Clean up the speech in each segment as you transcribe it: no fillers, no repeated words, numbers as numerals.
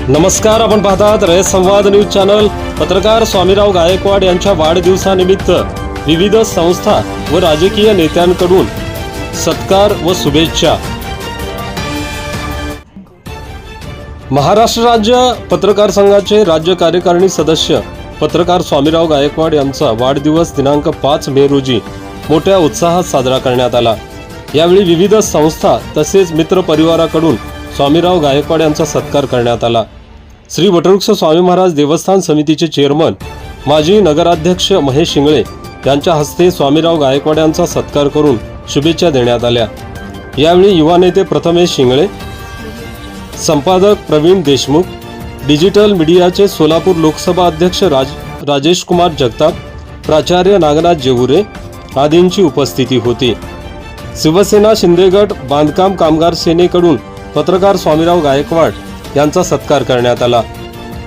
नमस्कार, आपण पाहतात रयत संवाद न्यूज चॅनल। पत्रकार स्वामीराव गायकवाड यांच्या वाढदिवसानिमित्त विविध संस्था व राजकीय नेत्यांकडून सत्कार व शुभेच्छा। महाराष्ट्र राज्य पत्रकार संघाचे राज्य कार्यकारिणी सदस्य पत्रकार स्वामीराव गायकवाड यांचा वाढदिवस दिनांक 5 मे रोजी मोठ्या उत्साहात साजरा करण्यात आला। यावेळी विविध संस्था तसेच मित्र परिवाराकडून स्वामीराव गायकवाड यांचा सत्कार करण्यात आला। श्री वटवृक्ष स्वामी महाराज देवस्थान समितीचे चेअरमन माजी नगराध्यक्ष महेश शिंगळे यांच्या हस्ते स्वामीराव गायकवाड यांचा सत्कार करून शुभेच्छा देण्यात आल्या। यावेळी युवा नेते प्रथमेश शिंगळे, संपादक प्रवीण देशमुख, डिजिटल मीडियाचे सोलापूर लोकसभा अध्यक्ष राजेश कुमार जगताप, प्राचार्य नागनाथ जेवुरे आदींची उपस्थिती होती। शिवसेना शिंदेगड बांधकाम कामगार सेनेकडून पत्रकार स्वामीराव गायकवाड यांचा सत्कार करण्यात आला।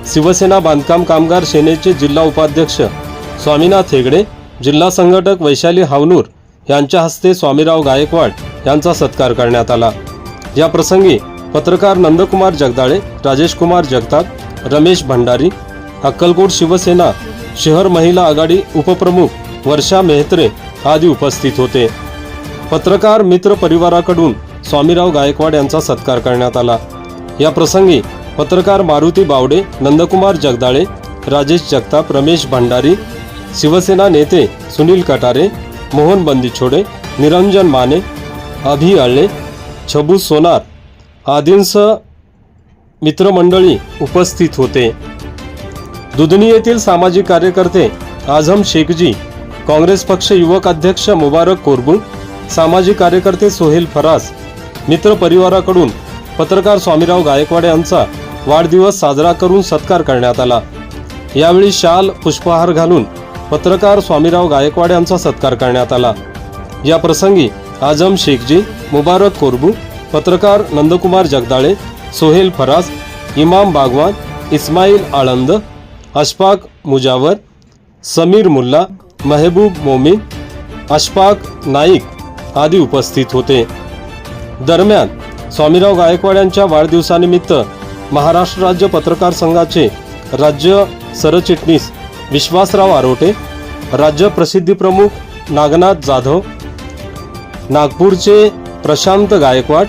शिवसेना बांधकाम कामगार सेनेचे जिल्हा उपाध्यक्ष स्वामीनाथ हेगडे, जिल्हा संघटक वैशाली हावनूर यांच्या हस्ते स्वामीराव गायकवाड यांचा सत्कार करण्यात आला। या प्रसंगी पत्रकार नंदकुमार जगदाळे, राजेश कुमार जगताप, रमेश भंडारी, अक्कलकोट शिवसेना शहर महिला आघाडी उपप्रमुख वर्षा मेहत्रे आदी उपस्थित होते। पत्रकार मित्र परिवाराकडून स्वामीराव गायकवाड यांचा सत्कार करण्यात आला। या प्रसंगी पत्रकार मारुती बावडे, नंदकुमार जगदाळे, राजेश जगताप, रमेश भंडारी, शिवसेना नेते सुनील कटारे, मोहन बंदीछोडे, निरंजन माने, अभि अळले, छबू सोनार आदींसह मित्रमंडळी उपस्थित होते। दुधनी येथील सामाजिक कार्यकर्ते आझम शेखजी, काँग्रेस पक्ष युवक अध्यक्ष मुबारक कोरबुल, सामाजिक कार्यकर्ते सोहेल फराज, मित्र परिवाराकडून पत्रकार स्वामीराव गायकवाड यांचा वाढदिवस साजरा करून सत्कार करण्यात आला। यावेळी शाल पुष्पहार घालून पत्रकार स्वामीराव गायकवाड यांचा सत्कार करण्यात आला। या प्रसंगी आझम शेखजी, मुबारक कोरबू, पत्रकार नंदकुमार जगदाळे, सोहेल फराज, इमाम बागवान, इस्माईल आळंद, अशफाक मुजावर, समीर मुल्ला, महबूब मोमीन, अशफाक नाईक आदी उपस्थित होते। दरम्यान स्वामीराव गायकवाड यांच्या वाढदिवसानिमित्त महाराष्ट्र राज्य पत्रकार संघाचे राज्य सरचिटणीस विश्वासराव आरोटे, राज्य प्रसिद्धी प्रमुख नागनाथ जाधव, नागपूरचे प्रशांत गायकवाड,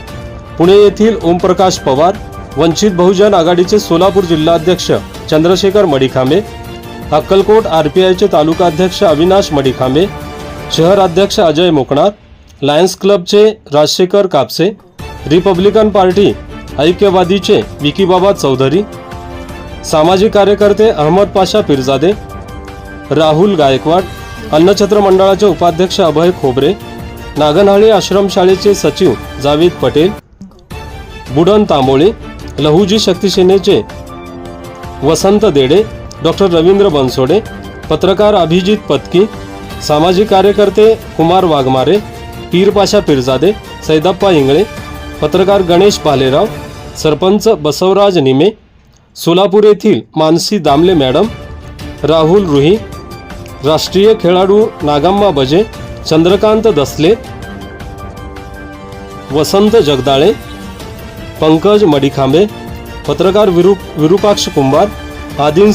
पुणे येथील ओमप्रकाश पवार, वंचित बहुजन आघाडीचे सोलापूर जिल्हाध्यक्ष चंद्रशेखर मडिखांबे, अक्कलकोट आरपीआयचे तालुका अध्यक्ष अविनाश मडिखांबे, शहर अध्यक्ष अजय मुकणार, लायन्स क्लबचे राजशेखर कापसे, रिपब्लिकन पार्टी ऐक्यवादीचे विकीबाबा चौधरी, सामाजिक कार्यकर्ते अहमद पाशा पीरजादे, राहुल गायकवाड, अन्नछत्र मंडळाचे उपाध्यक्ष अभय खोबरे, नागनहळ्ली आश्रमशाळेचे सचिव जावेद पटेल, बुडन तांबोळे, लहुजी शक्ती सेनेचे वसंत देडे, डॉक्टर रवींद्र बनसोडे, पत्रकार अभिजित पत्की, सामाजिक कार्यकर्ते कुमार वाघमारे, पीरपाशा पीरजादे, सैदप्पा इंगळे, पत्रकार गणेश भालेराव, सरपंच बसवराज निमे, सोलापूर येथील मानसी दामले मॅडम, राहुल रुही, राष्ट्रीय खेळाडू नागम्मा बजे, चंद्रकांत दसले, वसंत जगदाळे, पंकज मडिखांबे, पत्रकार विरूपाक्ष कुंभार आदीं